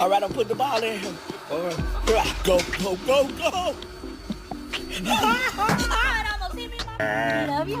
All right, I'll put the ball in. All right. Go, go, go, go. It almost hit me. Love you.